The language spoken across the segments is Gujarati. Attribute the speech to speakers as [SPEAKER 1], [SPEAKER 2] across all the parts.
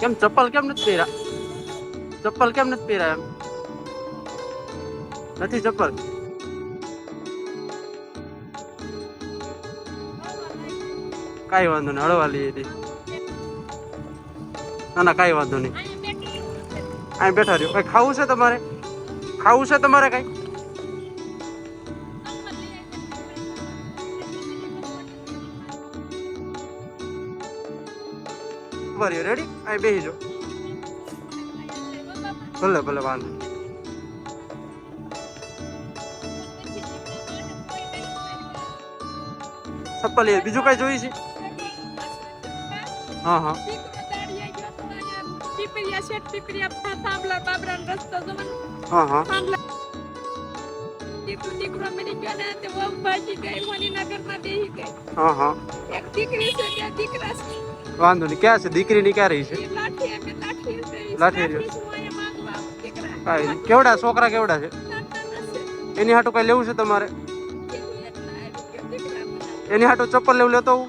[SPEAKER 1] કેમ ચપ્પલ કેમ નથી પહેર્યા? ચપ્પલ કેમ નથી પહેર્યા? એમ નથી ચપ્પલ. કાઈ વાંધો નહીં, હળવા લઈએ હતી. ના ના કાઈ વાંધો નહીં, અહીં બેઠા રહ્યો. કઈ ખાવું છે તમારે? ખાવું છે તમારે કઈ? રેડી, અહીં બેસી જાઓ. ભલે ભલે વાંધો. ચપ્પલ બીજું કઈ જોઈ છે? હા હા હા હા હા હા વાંધો નહીં. ક્યાં છે દીકરીની? ક્યાં રહી છે? લાઠી. કેવડા છોકરા કેવડા છે? એની હાટું કઈ લેવું છે તમારે? એની હાટું ચપ્પલ લેવું લેતો હું.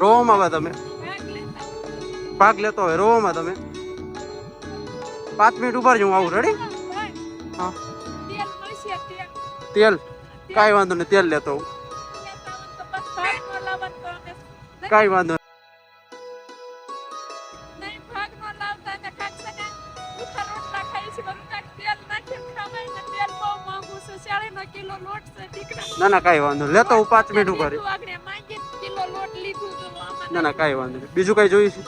[SPEAKER 1] રોવામાં આવે તમે? ભાગ લેતો હોય રોવામાં તમે? 5 મિનિટ ઉભા રહેજો, હું આવું. રેડી? હા તેલ કાંઈ વાંધો નહીં, તેલ લેતો હું. કાંઈ વાંધો નહીં. ના ના કાંઈ વાંધો નહીં, લેતો હું. 5 મિનિટ ઉભા રહી. ના ના કાંઈ વાંધો નહીં. બીજું કઈ જોયું છે?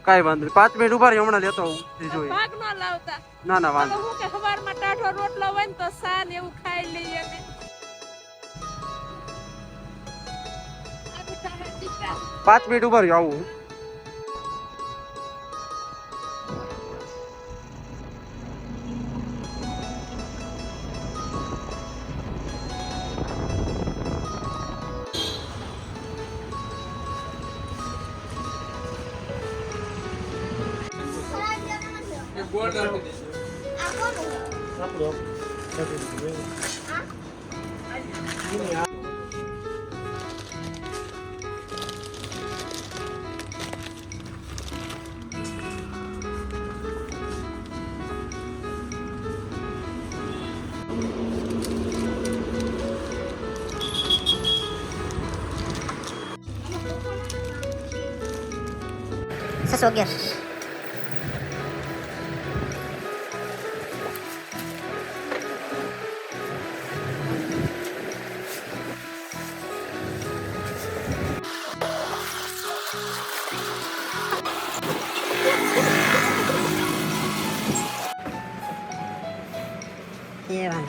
[SPEAKER 1] કાંઈ વાંધો નહીં, 5 મિનિટ ઉભા રહી, હમણાં લેતો હું. બીજું ના ના વાંધો. 5 મિનિટ ઉભા રહ્યો, આવું.
[SPEAKER 2] Sesogir. Iya bang.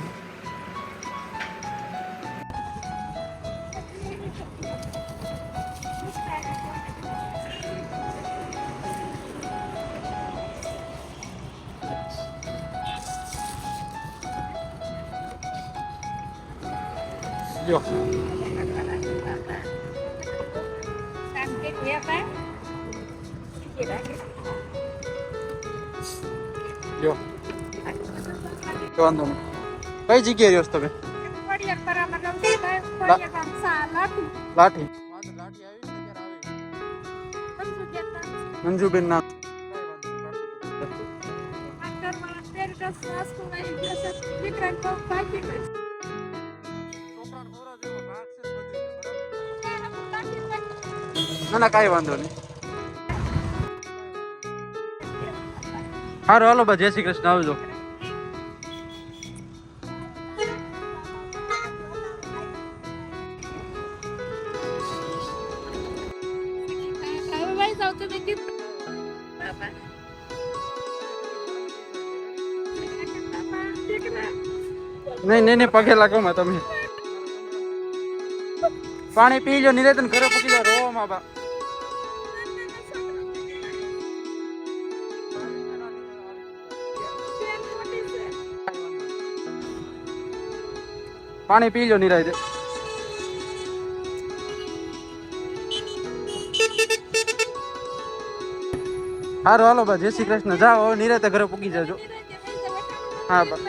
[SPEAKER 1] Yo.
[SPEAKER 2] Cantik ya Pak?
[SPEAKER 1] Yo. વાંધો નહીં. કઈ જગ્યાએ રહ્યો છો તમે? લાઠી. લાઠી આવી છે ત્યારે આવી. મંજુબેન નામ. ના ના કાંઈ વાંધો નહીં. સારું હાલો બા, જય શ્રી કૃષ્ણ, આવજો. નહીં નહીં નહીં, પગે લાગો માં તમે. પાણી પી લો, નિરેતન ઘરે પૂકી લો. રો માં બા. પાણી પી લો નિરાય. સારું હાલો બા, જય શ્રી કૃષ્ણ. જાઓ હવે નિરાતે ઘરે પૂકી જાજો. હા બા.